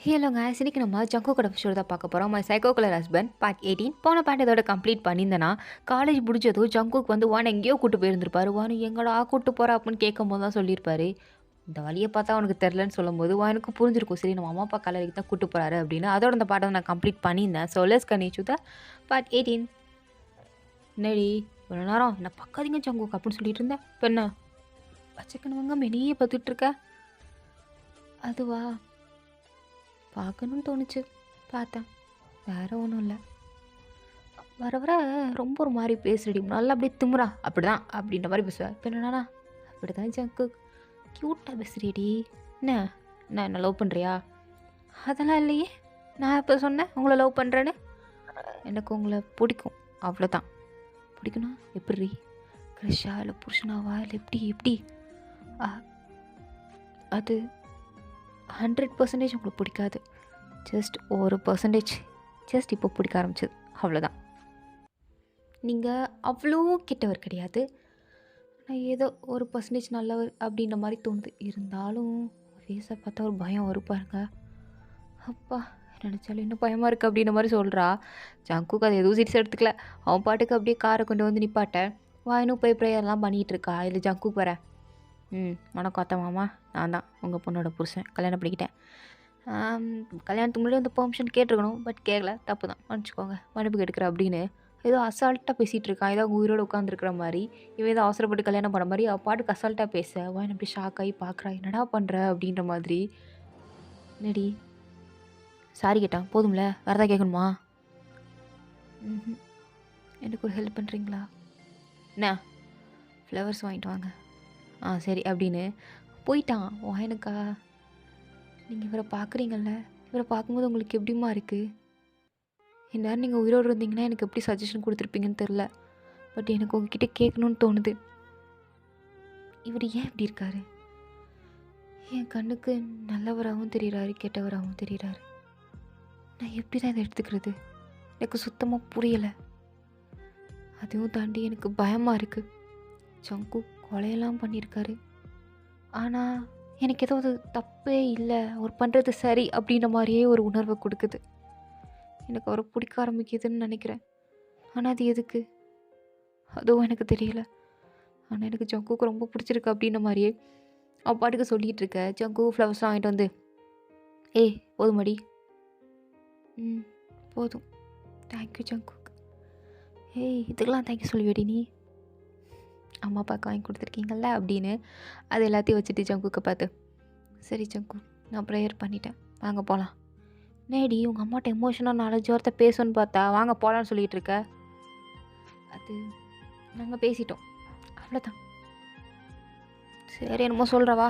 Hello guys, இன்னைக்கு நம்ம ஜங்கோக்கோட episode தான் பார்க்க போகிறோம். My psycho colour husband part 18. போன பார்ட் இதோட கம்ப்ளீட் பண்ணியிருந்தேன்னா, காலேஜ் முடிஞ்சதும் ஜங்கோக் வந்து வான் எங்கேயோ கூட்டு போயிருந்திருப்பாரு. வான் எங்கடா கூட்டு போகிறா அப்படின்னு கேட்கும் போது தான் சொல்லியிருப்பாரு. இந்த வழியை பார்த்தா அவனுக்கு தெரிலன்னு சொல்லும்போது வானுக்கு புரிஞ்சிருக்கும், சரி நம்ம அம்மா அப்பா கலருக்கு தான் கூட்டு போகிறாரு அப்படின்னு. அதோட அந்த பாட்டை நான் கம்ப்ளீட் பண்ணியிருந்தேன். So let's continue the part 18. என்னடி இவ்வளோ நேரம் என்ன பார்க்காதீங்க ஜங்கோக் அப்படின்னு சொல்லிட்டு இருந்தேன். இப்போ என்ன பச்சைக்கணுவங்க மெனியே பார்த்துட்டு இருக்க? அதுவா, பார்க்கணுன்னு தோணுச்சு, பார்த்தேன். வேற ஒன்றும் இல்லை. வர வர ரொம்ப ஒரு மாதிரி பேசுறடி, நல்லா அப்படியே திமுறா அப்படிதான் அப்படின்ற மாதிரி பேசுவேன். இப்போ என்னன்னா அப்படி தான் ஜங்கு க்யூட்டாக பேசுறியடி. என்ன என்ன என்ன லவ் பண்ணுறியா? அதெல்லாம் இல்லையே, நான் இப்போ சொன்னேன் உங்களை லவ் பண்ணுறேன்னு. எனக்கு உங்களை பிடிக்கும், அவ்வளோதான். பிடிக்கணும் எப்படி? க்ரஷா இல்லை புருஷனாவா இல்லை எப்படி எப்படி? அது 100% உங்களுக்கு பிடிக்காது, ஜஸ்ட் ஒரு பர்சன்டேஜ் ஜஸ்ட் இப்போ பிடிக்க ஆரம்பிச்சது, அவ்வளோதான். நீங்கள் அவ்வளோ கெட்டவர் கிடையாது, ஆனால் ஏதோ ஒரு பர்சன்டேஜ் நல்லவர் அப்படின்ற மாதிரி தோணுது. இருந்தாலும் ஃபேஸை பார்த்தா ஒரு பயம் வரும் பாருங்க. அப்பா நினச்சாலும் இன்னும் பயமாக இருக்குது அப்படின்ற மாதிரி சொல்கிறா. ஜங்குக்கு அது எதுவும் சீரியஸாக எடுத்துக்கல. அவன் பாட்டுக்கு அப்படியே காரை கொண்டு வந்து நிப்பாட்ட வாயினும் போய் ப்ரேயர்லாம் பண்ணிகிட்டு இருக்கா. இல்லை ஜங்குக்கு வரேன். வணக்கம் அத்தை மாமா, நான் தான் உங்கள் பொண்ணோட புருஷன், கல்யாணம் பண்ணிக்கிட்டேன். கல்யாணத்துக்கு முன்னாடி வந்து பெர்மிஷன் கேட்டிருக்கணும், பட் கேட்கல, தப்பு தான், மன்னிச்சிக்கோங்க, மன்னிப்பு கேட்குறேன் அப்படின்னு ஏதோ அசால்ட்டாக பேசிகிட்டு இருக்கான். ஏதோ உயிரோடு உட்காந்துருக்கிற மாதிரி, இவன் ஏதோ அவசரப்பட்டு கல்யாணம் பண்ண மாதிரி அவள் பாட்டுக்கு அசால்ட்டாக பேச வாயின் அப்படி ஷாக் ஆகி பார்க்குறா, என்னடா பண்ணுற அப்படின்ற மாதிரி. என்னடி சாரி கேட்டான், போதும்ல வேறு ஏதாவது கேட்கணுமா? எனக்கு ஒரு ஹெல்ப் பண்ணுறீங்களா? என்ன? ஃப்ளவர்ஸ் வாங்கிட்டு வாங்க. சரி அப்படின்னு போயிட்டான். வாயனுக்கா, நீங்கள் இவரை பார்க்குறீங்கல்ல, இவரை பார்க்கும்போது உங்களுக்கு எப்படிமா இருக்குது? எந்நேரம் நீங்கள் உயிரோடு இருந்தீங்கன்னா எனக்கு எப்படி சஜஷன் கொடுத்துருப்பீங்கன்னு தெரில, பட் எனக்கு உங்ககிட்ட கேட்கணுன்னு தோணுது. இவர் ஏன் இப்படி இருக்காரு? என் கண்ணுக்கு நல்லவராகவும் தெரிகிறாரு, கெட்டவராகவும் தெரிகிறாரு. நான் எப்படி தான் இதை எடுத்துக்கிறது? எனக்கு சுத்தமாக புரியலை. அதுவும் தாண்டி எனக்கு பயமாக இருக்குது. ஜங்கு கொலையெல்லாம் பண்ணியிருக்காரு, ஆனால் எனக்கு ஏதோ அது தப்பே இல்லை, அவர் பண்ணுறது சரி அப்படின்ற மாதிரியே ஒரு உணர்வை கொடுக்குது. எனக்கு அவரை பிடிக்க ஆரம்பிக்குதுன்னு நினைக்கிறேன். ஆனால் அது எதுக்கு அதுவும் எனக்கு தெரியல. ஆனால் எனக்கு ஜங்குக்கு ரொம்ப பிடிச்சிருக்கு அப்படின்ற மாதிரியே அவள் பாட்டுக்கு சொல்லிகிட்டு இருக்க. ஜங்கு ஃப்ளவர்ஸ்லாம் வாங்கிட்டு வந்து, ஏய் போதுமாடி? போதும், தேங்க்யூ ஜங்குக்கு. ஏய் இதுக்கெல்லாம் தேங்க்யூ சொல்லுவேடி நீ, அம்மா அப்பாவுக்கு வாங்கி கொடுத்துருக்கீங்கல்ல அப்படின்னு. அது எல்லாத்தையும் வச்சுட்டு ஜங்குக்கு பார்த்து, சரி ஜங்கு நான் ப்ரேயர் பண்ணிட்டேன், வாங்க போகலாம். நேடி உங்கள் அம்மாட்ட எமோஷனாக 4 வார்த்தை பேசுன்னு பார்த்தா வாங்க போகலான்னு சொல்லிகிட்டு இருக்க. அது நாங்கள் பேசிட்டோம், அவ்வளோதான். சரி என்னமோ சொல்கிறவா.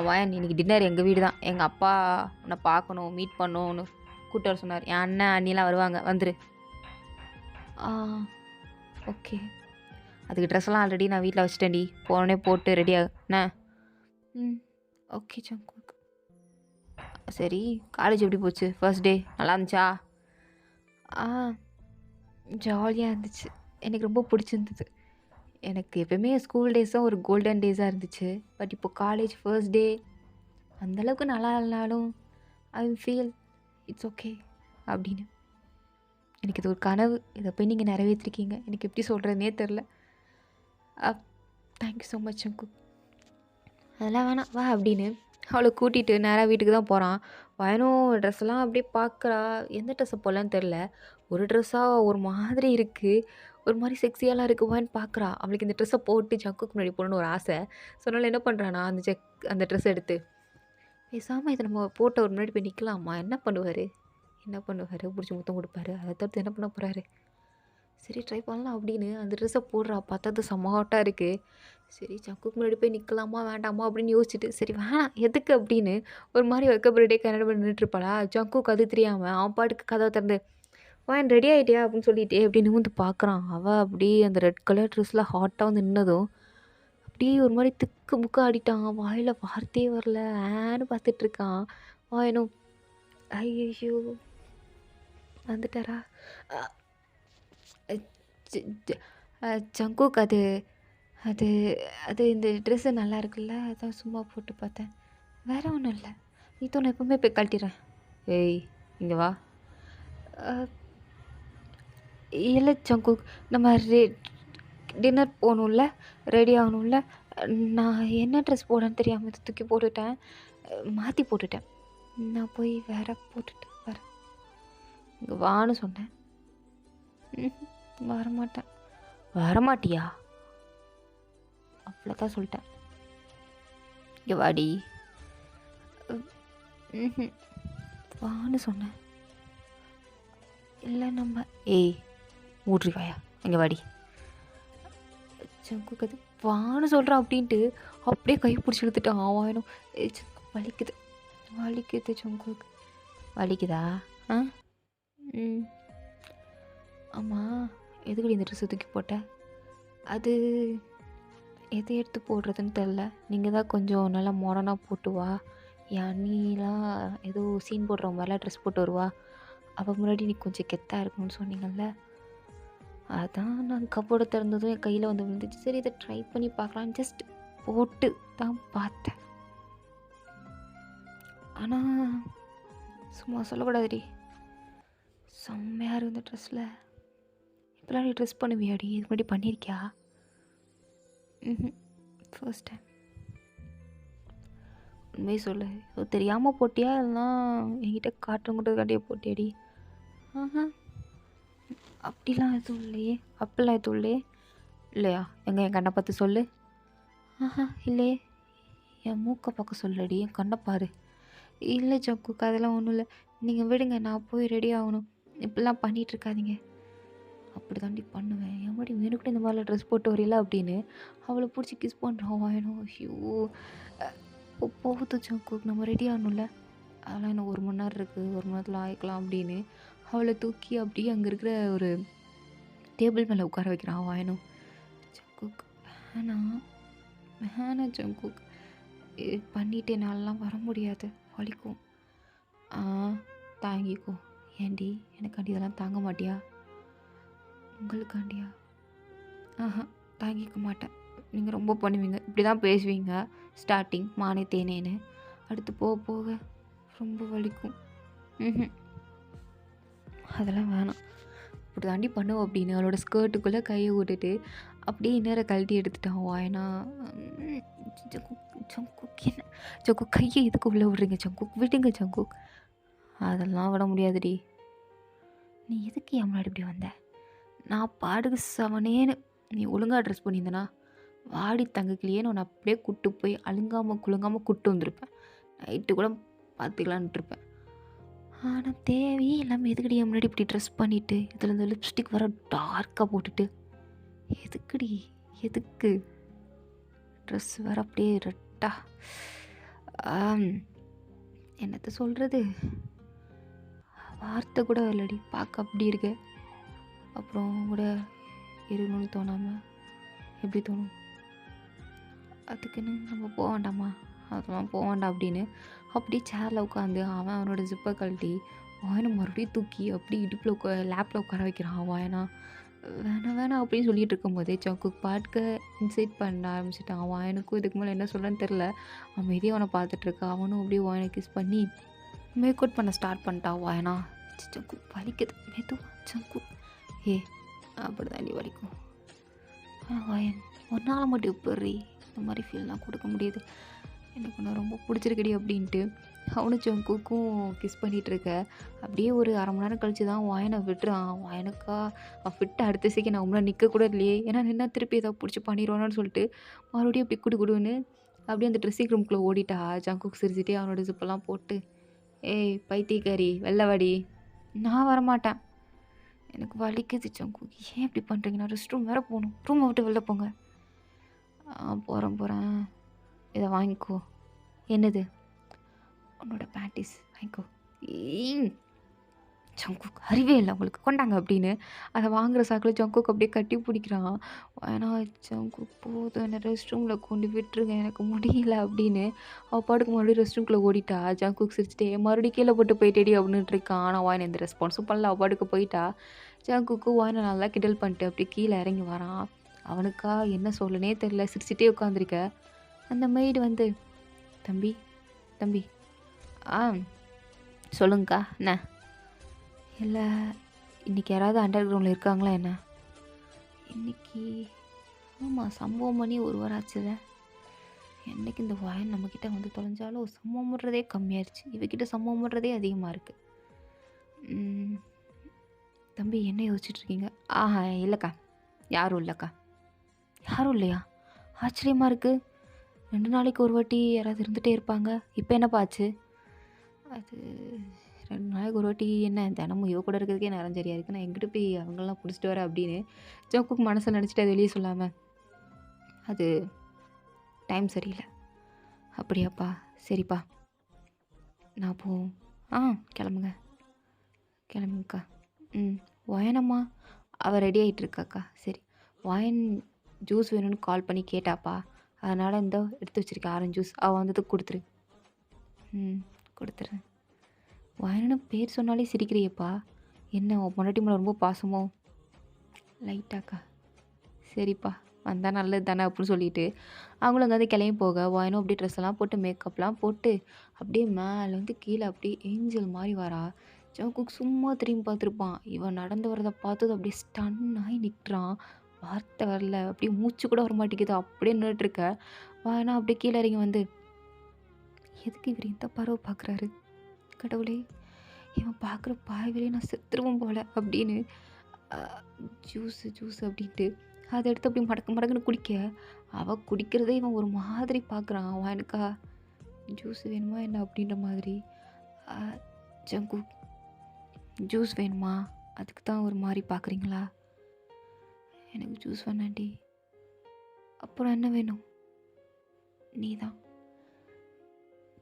வாயன் இன்னைக்கு டின்னர் எங்கள் வீடு தான், எங்கள் அப்பா உன்னை பார்க்கணும், மீட் பண்ணணும்னு கூப்பிட்டு வர சொன்னார். என் அண்ணன் அண்ணிலாம் வருவாங்க, வந்துரு. ஓகே, அதுக்கு ட்ரெஸ்லாம் ஆல்ரெடி நான் வீட்டில் வச்சுட்டேன்டி, போனே போட்டு ரெடியாக என்ன? ஓகே ஜங்கு. சரி காலேஜ் எப்படி போச்சு? ஃபர்ஸ்ட் டே நல்லா இருந்துச்சா? ஜாலியாக இருந்துச்சு, எனக்கு ரொம்ப பிடிச்சிருந்தது. எனக்கு எப்போயுமே ஸ்கூல் டேஸும் ஒரு கோல்டன் டேஸாக இருந்துச்சு, பட் இப்போ காலேஜ் ஃபர்ஸ்ட் டே அந்தளவுக்கு நல்லா இல்லைனாலும் ஐ ஃபீல் இட்ஸ் ஓகே அப்படின்னு. எனக்கு இது ஒரு கனவு, இதை போய் நீங்கள் நிறைவேற்றிருக்கீங்க, எனக்கு எப்படி சொல்கிறதுனே தெரில. தேங்க்யூ ஸோ மச் ஜங்கு. அதெல்லாம் வேணாம் வா அப்படின்னு அவளை கூட்டிகிட்டு நேராக வீட்டுக்கு தான் போகிறான். வயனும் ட்ரெஸ்ஸெல்லாம் அப்படியே பார்க்குறா, எந்த ட்ரெஸ்ஸை போடலான்னு தெரில. ஒரு ட்ரெஸ்ஸாக ஒரு மாதிரி இருக்குது, ஒரு மாதிரி செக்ஸியாலாம் இருக்குது. வயன் பார்க்குறா, அவளுக்கு இந்த ட்ரெஸ்ஸை போட்டு ஜங்குக்கு முன்னாடி போடணுன்னு ஒரு ஆசை. ஸோ அதனால் என்ன பண்ணுறானா, அந்த ட்ரெஸ் எடுத்து பேசாமல் இதை நம்ம போட்ட ஒரு முன்னாடி போய் நிற்கலாமா? என்ன பண்ணுவார் பிடிச்சி முத்தம் கொடுப்பாரு, அதை தவிர்த்து என்ன பண்ண போகிறாரு? சரி ட்ரை பண்ணலாம் அப்படின்னு அந்த ட்ரெஸ்ஸை போடுறா. பார்த்தா அது செம்ம ஹாட்டாக இருக்குது. சரி ஜங்குக்கு முன்னாடி போய் நிற்கலாமா வேண்டாமா அப்படின்னு யோசிச்சுட்டு, சரி வேணாம் எதுக்கு அப்படின்னு ஒரு மாதிரி வெக்கப்படுறே கன்னட பண்ணி நின்றுட்டுருப்பாளா. ஜங்குக்கு அது தெரியாமல் அவன் பாட்டுக்கு கதவை திறந்து, வான் ரெடி ஆகிட்டியா அப்படின்னு சொல்லிட்டு அப்படின்னு வந்து பார்க்குறான். அவள் அப்படியே அந்த ரெட் கலர் ட்ரெஸ்ஸில் ஹாட்டாக வந்து நின்னதும் அப்படியே ஒரு மாதிரி திக்கு முக்கு ஆடிட்டான். வாயில் வார்த்தையே வரல, ஆன்னு பார்த்துட்ருக்கான். வாயனும் ஐயோ வந்துட்டாரா? ஜங்குக் அது அது அது இந்த ட்ரெஸ்ஸு நல்லா இருக்குல்ல, அதான் சும்மா போட்டு பார்த்தேன், வேறு ஒன்றும் இல்லை. நீ தோணு எப்போவுமே போய் கழட்டிடுறேன். ஏய் இங்கே வா. அ இல்ல ஜங்குக், நம்ம டின்னர் போகணும்ல, ரெடி ஆகணும்ல. நான் என்ன ட்ரெஸ் போடன்னு தெரியாமல் இதை தூக்கி போட்டுட்டேன். மாற்றி போட்டுட்டேன். நான் போய் வேற போட்டுட்டு வரேன். இங்கே வான்னு சொன்னேன். வரமாட்டேன். வரமாட்டியா? அவ்வளோதான் சொல்லிட்டேன். இங்கே வாடி. வான்னு சொன்னேன். இல்லை நம்ம ஏய் மூட்ரி வாயா, இங்கே வாடி. ஜங்குக் அது வான்னு சொல்கிறான் அப்படின்ட்டு அப்படியே கை பிடிச்சி இழுத்துட்டான். ஆவாயினும் வலிக்குது வலிக்குது ஜங்குக். வலிக்குதா? ஆ ம் ஆமாம், எதுக்கடி இந்த ட்ரெஸ்ஸை தூக்கி போட்ட? அது எதை எடுத்து போடுறதுன்னு தெரில. நீங்கள் தான் கொஞ்சம் நல்லா மாடர்னாக போட்டு வா. என் அண்ணிலாம் ஏதோ சீன் போடுற மாதிரிலாம் ட்ரெஸ் போட்டு வருவா. அவள் முன்னாடி நீ கொஞ்சம் கெத்தாக இருக்கணும்னு சொன்னீங்கல்ல, அதான் நான் கப்போர்டை திறந்ததும் என் கையில் வந்து விழுந்துச்சு. சரி இதை ட்ரை பண்ணி பார்க்கலாம் ஜஸ்ட் போட்டு தான் பார்த்தேன். ஆனால் சும்மா சொல்லக்கூடாதுடி, செம்மையாக இருக்கு இந்த ட்ரெஸ்ஸில். இப்போலாம் நீ ட்ரெஸ் பண்ணுவியாடி? இது முன்னாடி பண்ணியிருக்கியா? First time. உண்மையை சொல்லு, இது தெரியாமல் போட்டியா இல்லைனா என்கிட்ட காட்டுறங்கிறதுக்காண்டியே போட்டியாடி? ஆஹா, அப்படிலாம் எதுவும் இல்லையே. அப்படிலாம் எதுவும் இல்லையே. இல்லையா? என் கண்ணை பார்த்து சொல்லு. ஆஹா இல்லையே. என் மூக்கை பார்க்க சொல்லடி, என் கண்ணை பாரு. இல்லை ஜங்குக், அதெல்லாம் ஒன்றும் இல்லை. நீங்கள் விடுங்க, நான் போய் ரெடி ஆகணும். இப்படிலாம் பண்ணிகிட்ருக்காதீங்க. அப்படி தாண்டி பண்ணுவேன். என் மாதிரி வேணுக்கூட இந்த மாதிரிலாம் ட்ரெஸ் போட்டு வரல அப்படின்னு அவளை பிடிச்சி கிஸ் பண்ணுறான். வேணும். ஐயோ போகுது ஜங்குக், நம்ம ரெடி ஆகணும்ல. அதெல்லாம் இன்னும் 1 மணி நேரம் இருக்குது, 1 மணி நேரத்தில் ஆகிக்கலாம் அப்படின்னு அவளை தூக்கி அப்படியே அங்கே இருக்கிற ஒரு டேபிள் மேலே உட்கார வைக்கிறான். வேணும். ஜங்குக் வேணாம் வேணாம் ஜங்குக், பண்ணிட்டு என்னாலலாம் வர முடியாது, வலிக்கும். தாங்கிக்கோ. ஏண்டி எனக்காண்டி இதெல்லாம் தாங்க மாட்டியா? உங்களுக்காண்டியா? ஆஹா தாங்கிக்க மாட்டேன். நீங்கள் ரொம்ப பண்ணுவீங்க, இப்படி தான் பேசுவீங்க ஸ்டார்டிங் மானே தேனேன்னு. அடுத்து போக போக ரொம்ப வலிக்கும். அதெல்லாம் வேணாம். இப்படி தாண்டி பண்ணுவோம் அப்படின்னு அவளோட ஸ்கர்ட்டுக்குள்ளே கையை விட்டுட்டு அப்படியே இன்னொரு கழட்டி எடுத்துட்டான். வாயனா ஜங்குக் என்ன ஜங்குக், கையை எதுக்கு உள்ளே விடுறீங்க ஜங்குக்? விடுங்க ஜங்குக். அதெல்லாம் விட முடியாதுடி. நீ எதுக்கு என் முன்னாடி இப்படி வந்த? நான் பாடுக்கு செவனேன்னு நீ ஒழுங்காக ட்ரெஸ் பண்ணியிருந்தேனா வாடி தங்கக்கிலேன்னு உன்னை அப்படியே கூட்டு போய் அழுங்காமல் குலுங்காமல் கூட்டு வந்திருப்பேன். நைட்டு கூட பார்த்துக்கலான்ட்டு இருப்பேன். ஆனால் தேவையே இல்லாமல் எதுக்கடி என் முன்னாடி இப்படி ட்ரெஸ் பண்ணிவிட்டு இதில் இந்த லிப்ஸ்டிக் வர டார்க்காக போட்டுட்டு எதுக்குடி? எதுக்கு? ட்ரெஸ் வேறு அப்படியே ரெட்டா. என்னத்த சொல்கிறது, வார்த்தை கூட இல்லடி. பார்க்க அப்படி இருக்க, அப்புறம் கூட இருக்கணும்னு தோணாமல் எப்படி தோணும்? அதுக்குன்னு நம்ம போக வேண்டாமா? அதெல்லாம் போக வேண்டாம் அப்படின்னு அப்படியே சேரில் உட்காந்து அவனோட ஜிப்பை கழட்டி வாயனை மறுபடியும் தூக்கி அப்படி இடுப்பில் லேப்பில் உட்கார வைக்கிறான். வாயனா வேணாம் வேணாம் அப்படின்னு சொல்லிட்டு இருக்கும்போதே ஜங்குக் பாட்டுக்கு இன்சைட் பண்ண ஆரம்பிச்சிட்டான். வாயனுக்கும் இதுக்கு மேலே என்ன சொல்கிறேன்னு தெரில. அமைதியாக அவனை பார்த்துட்ருக்கா. அவனும் அப்படியே வாயனை கிஸ் பண்ணி மேக் அவுட் பண்ண ஸ்டார்ட் பண்ணிட்டான். வாயனா ஜங்குக் வலிக்குது மெதுவா ஜங்குக். அப்படி தாண்டி வலிக்கும். வாயன் ஒரு நாள் மட்டும் எப்படி இந்த மாதிரி ஃபீல்லாம் கொடுக்க முடியுது. எனக்கு ஒன்று ரொம்ப பிடிச்சிருக்கடி அப்படின்ட்டு அவனும் ஜங்குக்கும் கிஸ் பண்ணிகிட்ருக்க. அப்படியே ஒரு 1/2 மணி நேரம் கழிச்சு தான் வாயனை விட்டுறான். வாயனுக்கா விட்டு அடுத்த செகண்ட் நான் முன்னாடி நிற்க கூட இல்லையே, ஏன்னா நின்னா திருப்பி ஏதாவது பிடிச்சி பண்ணிடுவானு சொல்லிட்டு மறுபடியும் அப்படி குடுன்னு அப்படியே அந்த ட்ரெஸ்ஸிங் ரூம்குள்ளே ஓடிட்டா. ஜங்குக் சிரிச்சிட்டே அவனோட ஜிப்பெல்லாம் போட்டு பைத்தியக்காரி வெள்ளவாடி, நான் வரமாட்டேன், எனக்கு வலிக்குது ஜங்குக், ஏன் இப்படி பண்ணுறீங்க, நான் ரெஸ்ட் ரூம் வேறு போகணும், ரூமை விட்டு வெளில போங்க. போகிறேன் இதை வாங்கிக்கோ. என்னது? உன்னோட பேண்டிஸ் வாங்கிக்கோ. ஜங்குக் அறிவே இல்லை உங்களுக்கு, கொண்டாங்க அப்படின்னு அதை வாங்குகிற சாக்கில் ஜங்குக் அப்படியே கட்டி பிடிக்கிறான். ஏன்னா ஜங்குக் போதும், என்னை ரெஸ்ட் ரூமில் கொண்டு விட்டுருங்க, எனக்கு முடியல அப்படின்னு அவள் பாட்டுக்கு மறுபடியும் ரெஸ்ட் ரூம்குள்ளே ஓடிட்டா. ஜங்குக் சிரிச்சிட்டே மறுபடியும் கீழே போட்டு போயிட்டேடி அப்படின்ட்டு இருக்கான். ஆனால் வாயனை எந்த ரெஸ்பான்ஸும் பண்ணல. அவள் பாட்டுக்கு போயிட்டா. ஜங்குக்கு வாயனை நல்லா கிண்டல் பண்ணிட்டு அப்படி கீழே இறங்கி வரான். அவனுக்கா என்ன சொல்லனே தெரில, சிரிச்சிட்டே உட்காந்துருக்க. அந்த மெய்டு வந்து தம்பி தம்பி சொல்லுங்கக்கா என்ன? இல்லை, இன்றைக்கி யாராவது அண்டர் கிரவுண்டில் இருக்காங்களா என்ன? இன்னைக்கு ஆமாம், சம்பவம் பண்ணி ஒரு வாரம் ஆச்சுல. என்னைக்கு இந்த வாயன் நம்மக்கிட்ட வந்து தொலைஞ்சாலும் சம்பவம் பண்ணுறதே கம்மியாயிருச்சு, இவகிட்ட சம்பவம் பண்ணுறதே அதிகமாக இருக்குது. தம்பி என்ன யோசிச்சுட்ருக்கீங்க? ஆஹா இல்லைக்கா, யாரும் இல்லைக்கா. யாரும் இல்லையா? ஆச்சரியமாக இருக்குது. 2 நாளைக்கு ஒரு வாட்டி யாராவது இருந்துகிட்டே இருப்பாங்க, இப்போ என்னப்பா ஆச்சு? அது 2 நாளைக்கு ஒரு வாட்டி என்ன, தினமும் இவ கூட இருக்கிறதுக்கே நேரம் சரியாக இருக்குது, நான் எங்கிட்ட போய் அவங்களெலாம் பிடிச்சிட்டு வரேன் அப்படின்னு ஜோக்குக்கு மனசில் நினச்சிட்டு அதை வெளியே சொல்லாமல். அது டைம் சரியில்லை. அப்படியாப்பா, சரிப்பா. நான் அப்போது கிளம்புங்க கிளம்புங்கக்கா. ஒயனம்மா அவள் ரெடி ஆகிட்டுருக்காக்கா. சரி, ஒயன் ஜூஸ் வேணும்னு கால் பண்ணி கேட்டாப்பா, அதனால் இந்த எடுத்து வச்சுருக்கேன் ஆரஞ்சு ஜூஸ், அவள் வந்ததுக்கு கொடுத்துரு. கொடுத்துட்றேன். ஒயனு பேர் சொன்னாலே சிரிக்கிறியப்பா, என்ன உன் பொண்டாட்டி மேலே ரொம்ப பாசமோ? லைட்டாக்கா. சரிப்பா, வந்தால் நல்லது தானே அப்படின்னு சொல்லிட்டு அவங்களும் அங்கே வந்து கிளம்பி போக, ஒயனும் அப்படியே ட்ரெஸ் எல்லாம் போட்டு மேக்கப்லாம் போட்டு அப்படியே மேலே வந்து கீழே அப்படியே ஏஞ்சல் மாதிரி வரா. ஜங்குக் சும்மா திரும்பி பார்த்துருப்பான், இவன் நடந்து வரதை பார்த்தது அப்படியே ஸ்டன் ஆகி நிற்கிறான். வார்த்தை வரல, அப்படியே மூச்சு கூட வர மாட்டேங்குது, அப்படியே நின்றுட்டுருக்க. வானா அப்படியே கீழே இறங்கி வந்து, எதுக்கு இவர் இந்த பறவை பார்க்குறாரு, கடவுளே இவன் பார்க்குற பார்வையிலே நான் செத்துருவோம் போல அப்படின்னு ஜூஸு ஜூஸ் அப்படின்ட்டு அதை எடுத்து அப்படி மடக்கு மடக்குன்னு குடிக்க, அவள் குடிக்கிறதே இவன் ஒரு மாதிரி பார்க்குறான். அவன் எனக்கா ஜூஸ் வேணுமா என்ன அப்படின்ற மாதிரி. ஜங்கு ஜூஸ் வேணுமா, அதுக்கு தான் ஒரு மாதிரி பார்க்குறீங்களா? எனக்கு ஜூஸ் வேணாண்டி. அப்புறம் என்ன வேணும்? நீ தான்.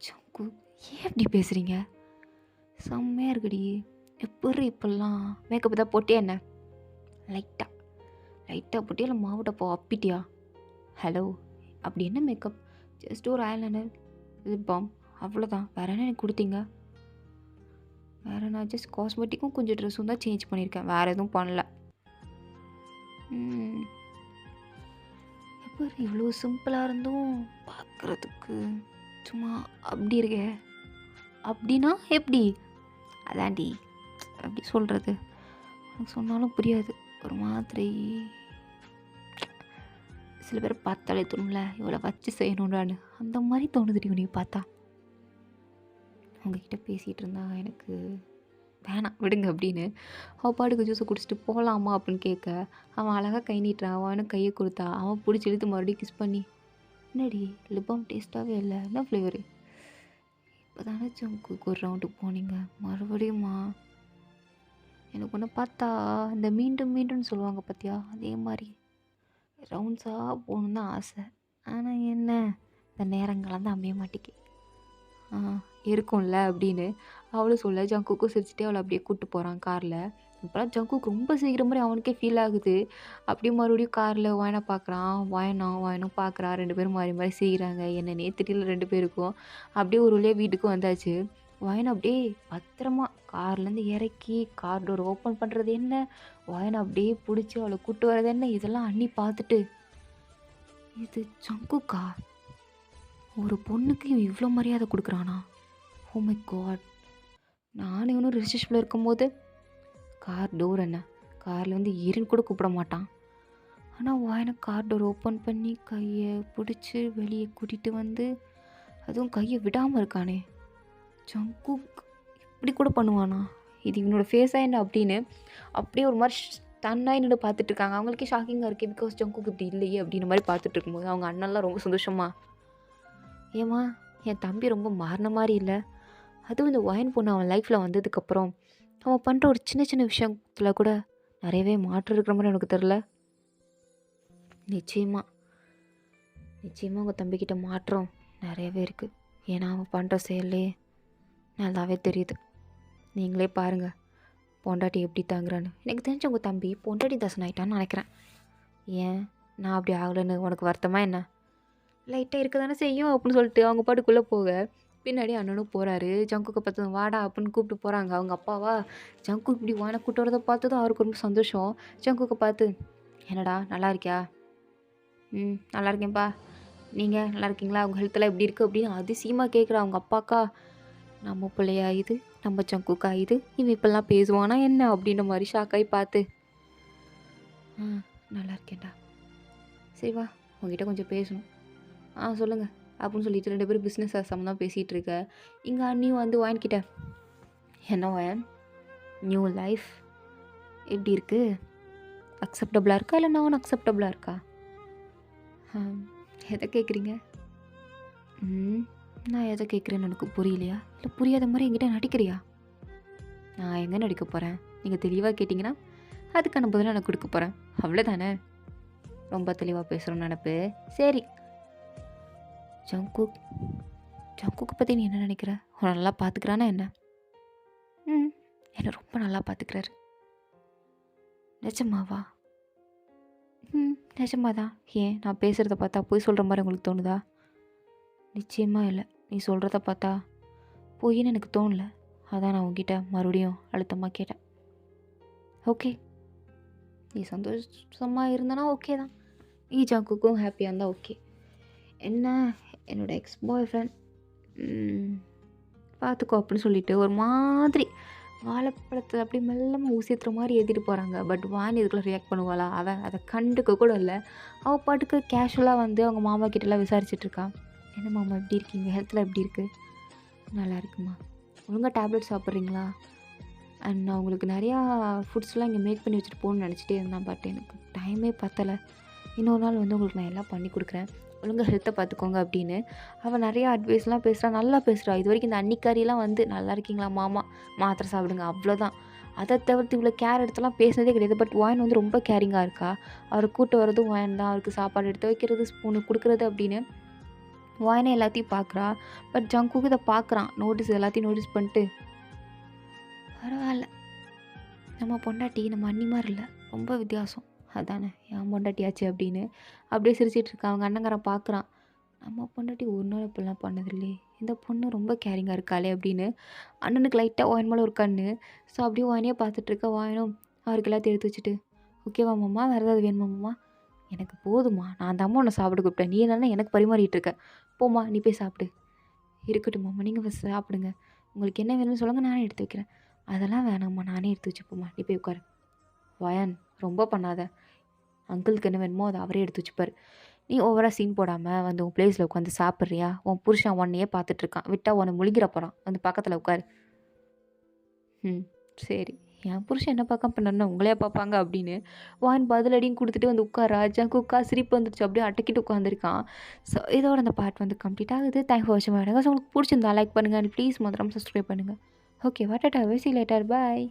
ஜங்கு ஏன் அப்படி பேசுகிறீங்க? செம்மையாக இருக்குடி. எப்படி இப்பெல்லாம் மேக்கப் தான் போட்டியா என்ன? லைட்டாக போட்டியா இல்லை மாவட்டப்போ அப்பிட்டியா? ஹலோ, அப்படி என்ன மேக்கப்? ஜஸ்ட் ஒரு ஐலைனர், லிப் பாம், அவ்வளோதான். வேறு என்ன எனக்கு கொடுத்தீங்க? வேறு நான் ஜஸ்ட் காஸ்மெட்டிக்கும் கொஞ்சம் ட்ரெஸ்ஸும் தான் சேஞ்ச் பண்ணியிருக்கேன், வேறு எதுவும் பண்ணல. எப்போ இவ்வளோ சிம்பிளாக இருந்தும் பார்க்குறதுக்கு சும்மா அப்படி இருக்கே. அப்படின்னா எப்படி? அதாண்டி அப்படி சொல்கிறது எனக்கு சொன்னாலும் புரியாது. ஒரு மாதிரி சில பேர் பார்த்தாலே தோணும்ல, இவ்வளோ வச்சு செய்யணுன்றான்னு, அந்த மாதிரி தோணுதுடி உன்னை பார்த்தா. உங்ககிட்ட பேசிகிட்டு இருந்தா எனக்கு வேணாம் விடுங்க அப்படின்னு அவள் பாட்டுக்கு ஜூஸை குடிச்சிட்டு போகலாமா அப்படின்னு கேட்க, அவன் அழகாக கை நீட்டுறான். அவனுக்கு கையை கொடுத்தா, அவன் பிடிச்சி இழுத்து மறுபடியும் கிஸ் பண்ணி, என்னடி லிப்பாம் டேஸ்ட்டாகவே இல்லை, என்ன ஃப்ளேவரு? இப்போ தானே ஜங்குக்கு ஒரு ரவுண்டுக்கு போனீங்க, மறுபடியுமா? எனக்கு ஒன்று பார்த்தா இந்த மீண்டும் மீண்டும்னு சொல்லுவாங்க பார்த்தியா, அதே மாதிரி ரவுண்ட்ஸாக போகணுன்னு தான் ஆசை. ஆனால் என்ன, இந்த நேரங்கள்லாம் தான் அமைய மாட்டேக்கு. இருக்கும்ல அப்படின்னு அவளும் சொல்ல, ஜங்குக்கும் சிரிச்சுட்டே அவளை அப்படியே கூப்பிட்டு போகிறான் காரில். இப்போலாம் ஜங்குக்கு ரொம்ப சீக்கிரம் மாதிரி அவனுக்கே ஃபீல் ஆகுது. அப்படியே மறுபடியும் காரில் வாயனை பார்க்குறான், வாயனும் பார்க்குறா. 2 பேரும் மாறி மாறி செய்கிறாங்க, என்னன்னே தெரியல 2 பேருக்கும். அப்படியே ஒரு வழியாக வீட்டுக்கும் வந்தாச்சு. வாயனை அப்படியே பத்திரமா கார்லேருந்து இறக்கி கார் டோர் ஓப்பன் பண்ணுறது என்ன, வாயனை அப்படியே பிடிச்சி அவளை கூப்பிட்டு வர்றது என்ன, இதெல்லாம் அண்ணி பார்த்துட்டு, இது ஜங்குக்கா, ஒரு பொண்ணுக்கு இவ்வளோ மரியாதை கொடுக்குறானா? Oh my God. நானும் இவனும் ரிலேஷன்ஷிப்பில் இருக்கும்போது கார் டோர் என்ன, காரில் வந்து ஏறின்னு கூட கூப்பிட மாட்டான். ஆனால் வாயனை கார் டோர் ஓப்பன் பண்ணி கையை பிடிச்சி வெளியே கூட்டிகிட்டு வந்து, அதுவும் கையை விடாமல் இருக்கானே. ஜங்குக் இப்படி கூட பண்ணுவானா? இது இவனோட ஃபேஸாக என்ன அப்படின்னு அப்படியே ஒரு மாதிரி ஸ்டன்னாகி நின்று பார்த்துட்ருக்காங்க. அவங்களுக்கே ஷாக்கிங்காக இருக்குது, பிகாஸ் ஜங்குக் இப்படி இல்லையே அப்படின்ற மாதிரி பார்த்துட்டு இருக்கும்போது அவங்க அண்ணன்லாம் ரொம்ப சந்தோஷமா, ஏம்மா என் தம்பி ரொம்ப மாறின மாதிரி இல்லை, அதுவும் இந்த ஒயின் பொண்ணு அவன் லைஃப்பில் வந்ததுக்கப்புறம் அவன் பண்ணுற ஒரு சின்ன சின்ன விஷயத்தில் கூட நிறையவே மாற்றம் இருக்கிற மாதிரி எனக்கு தெரில. நிச்சயமாக உங்கள் தம்பிக்கிட்ட மாற்றம் நிறையவே இருக்குது. ஏன்னா அவன் பண்ணுற செயல்லே நல்லாவே தெரியுது. நீங்களே பாருங்கள் பொண்டாட்டி எப்படி தாங்குறான்னு. எனக்கு தெரிஞ்ச உங்கள் தம்பி பொண்டாட்டி தாசன் ஆகிட்டான்னு நினைக்கிறேன். ஏன் நான் அப்படி ஆகலைன்னு உனக்கு வருத்தமா என்ன? லைட்டாக இருக்க தானே செய்யும் அப்படின்னு சொல்லிட்டு அவங்க பாட்டுக்குள்ளே போக, பின்னாடி அண்ணனும் போகிறாரு. ஜங்குக்கை பார்த்து வாடா அப்படின்னு கூப்பிட்டு போகிறாங்க அவங்க அப்பாவா. ஜங்குக் இப்படி வானை கூட்டு வரதை பார்த்ததும் அவருக்கு ரொம்ப சந்தோஷம். ஜங்குக்கை பார்த்து, என்னடா நல்லா இருக்கியா? நல்லா இருக்கேன்ப்பா, நீங்கள் நல்லா இருக்கீங்களா? அவங்க ஹெல்த்தெல்லாம் எப்படி இருக்குது அப்படின்னு அதிசயமாக கேட்குறா அவங்க அப்பாக்கா. நம்ம பிள்ளையா இது, நம்ம ஜங்குக்கா இது? இவன் இப்படிலாம் பேசுவானா என்ன? அப்படின்ற மாதிரி ஷாக்காகி பார்த்து, ஆ நல்லா இருக்கேன்டா. சரி வா, உங்ககிட்ட கொஞ்சம் பேசணும். சொல்லுங்க அப்படின்னு சொல்லிட்டு 2 பேரும் பிஸ்னஸ் சம்மந்தமாக பேசிகிட்டு இருக்க. இங்கே அண்ணியும் வந்து வாங்கிக்கிட்ட. என்ன வாயன், நியூ லைஃப் எப்படி இருக்கு? அக்செப்டபுளாக இருக்கா இல்லை நான் அக்செப்டபுளாக இருக்கா? எதை கேட்குறீங்க? நான் எதை கேட்குறேன்னு எனக்கு புரியலையா? இல்லை புரியாத மாதிரி என்கிட்ட நடிக்கிறியா? நான் எங்கே நடிக்க போகிறேன்? நீங்கள் தெளிவாக கேட்டிங்கன்னா அதுக்கான பதிலாக நான் கொடுக்க போகிறேன், அவ்வளோதானே. ரொம்ப தெளிவாக பேசுகிறோன்னு நினப்பு. சரி, ஜங்குக் ஜங்குக்கை பற்றி நீ என்ன நினைக்கிற? உன்னை நல்லா பார்த்துக்கிறானா என்ன? என்னை ரொம்ப நல்லா பார்த்துக்கிறாரு. நிஜமாவா? நிஜமாதான். ஏன் நான் பேசுகிறத பார்த்தா பொய் சொல்கிற மாதிரி உங்களுக்கு தோணுதா? நிச்சயமாக இல்லை. நீ சொல்கிறத பார்த்தா பொய்ன்னு எனக்கு தோணலை. அதான் நான் உங்ககிட்ட மறுபடியும் அழுத்தமாக கேட்டேன். ஓகே, நீ சந்தோஷமாக இருந்தனா ஓகே தான். நீ ஜங்குக்கும் ஹாப்பியாக இருந்தால் ஓகே. என்ன, என்னோடய எக்ஸ் பாய் ஃப்ரெண்ட் பார்த்துக்கோ அப்படின்னு சொல்லிட்டு ஒரு மாதிரி வாழைப்பழத்தை அப்படி மெல்லமாக ஊசித்துற மாதிரி ஏற்றிட்டு போகிறாங்க. பட் வாணி இதுக்குள்ளே ரியாக்ட் பண்ணுவாளா? அவன் அதை கண்டுக்க கூட இல்லை. அவள் பாட்டுக்கு கேஷுவலாக வந்து அவங்க மாமா கிட்டலாம் விசாரிச்சுட்ருக்கா. என்ன மாமா எப்படி இருக்கீங்க? ஹெல்த்தில் எப்படி இருக்குது? நல்லா இருக்குமா. ஒழுங்காக டேப்லெட் சாப்பிட்றீங்களா? அண்ட் நான் உங்களுக்கு நிறையா ஃபுட்ஸ்லாம் இங்கே மேக் பண்ணி வச்சுட்டு போகணுன்னு நினச்சிட்டே இருந்தேன். பட் எனக்கு டைமே பத்தலை. இன்னொரு நாள் வந்து உங்களுக்கு நான் எல்லாம் பண்ணி கொடுக்குறேன், ஒழுங்காக ஹெல்த்தை பார்த்துக்கோங்க அப்படின்னு அவள் நிறையா அட்வைஸ்லாம் பேசுகிறா. நல்லா பேசுகிறா. இது வரைக்கும் இந்த அன்னிக்காரியெலாம் வந்து நல்லா இருக்கீங்களா மாமா, மாத்திரை சாப்பிடுங்க, அவ்வளோதான். அதை தவிர்த்து இவ்வளோ கேர் எடுத்துலாம் பேசினதே கிடையாது. பட் வாயன் வந்து ரொம்ப கேரிங்காக இருக்கா. அவரை கூட்டு வரதும் வாயன் தான், அவருக்கு சாப்பாடு எடுத்து வைக்கிறது, ஸ்பூனு கொடுக்குறது அப்படின்னு வாயனே எல்லாத்தையும் பார்க்குறா. பட் ஜங்குக்கு இதை பார்க்குறான். எல்லாத்தையும் நோட்டீஸ் பண்ணிட்டு, பரவாயில்ல, நம்ம பொண்டாட்டி நம்ம அண்ணி மாதிரி இல்லை, ரொம்ப வித்தியாசம், அதானே என் பொண்டாட்டியாச்சு அப்படின்னு அப்படியே சிரிச்சிட்டு இருக்கா. அவங்க அண்ணங்காரன் பார்க்குறான். நம்ம பொண்டாட்டி ஒரு நாள் இப்படிலாம் பண்ணது இல்லையே, இந்த பொண்ணு ரொம்ப கேரிங்காக இருக்காளே அப்படின்னு அண்ணனுக்கு லைட்டாக வாயின் மேலே ஒரு கண்ணு. ஸோ அப்படியே வாயினே பார்த்துட்ருக்க. வாயினும் அவருக்கு எல்லாத்தையும் எடுத்து வச்சுட்டு, ஓகேவா மாமா, வேறு ஏதாவது வேணுமா மாமா? எனக்கு போதுமா, நான் தான் உன்னை சாப்பிட கூப்பிட்டேன், நீ என்னன்னா எனக்கு பரிமாறிட்டு இருக்க, போம்மா நீ போய் சாப்பிடு. இருக்கட்டும் மாமா, நீங்கள் ஃபஸ்ட் சாப்பிடுங்க, உங்களுக்கு என்ன வேணும்னு சொல்லுங்கள், நானே எடுத்து வைக்கிறேன். அதெல்லாம் வேணாம்மா, நானே எடுத்து வச்சுப்போம்மா, நீ போய் உட்காரு. வயன் ரொம்ப பண்ணாத, அங்கிளுக்கு என்ன வேணுமோ அதை அவரே எடுத்து வச்சுப்பார். நீ ஓவராக சீன் போடாமல் வந்து உன் பிளேஸில் உட்காந்து சாப்பிட்றியா? உன் புருஷன் உன்னையே பார்த்துட்ருக்கான், விட்டால் உன்னை முழுகிற போகிறான், வந்து பக்கத்தில் உட்காரு. சரி, என் புருஷன் என்ன பார்க்க பண்ணா உங்களையா பார்ப்பாங்க அப்படின்னு வாயின் பதிலடியும் கொடுத்துட்டு வந்து உட்காரா. ஜங்குக்கா சிரிப்பு வந்துருச்சு, அப்படியே அட்டக்கிட்டு உட்காந்துருக்கான். ஸோ இதோட அந்த பார்ட் வந்து கம்ப்ளீட் ஆகுது. தேங்க்ஸ் ஃபார் வாட்சிங். ஸோ உங்களுக்கு பிடிச்சிருந்தா லைக் பண்ணுங்கள் அண்ட் ப்ளீஸ் மறக்காம சப்ஸ்கிரைப் பண்ணுங்கள். Okay, what tata, C later, bye.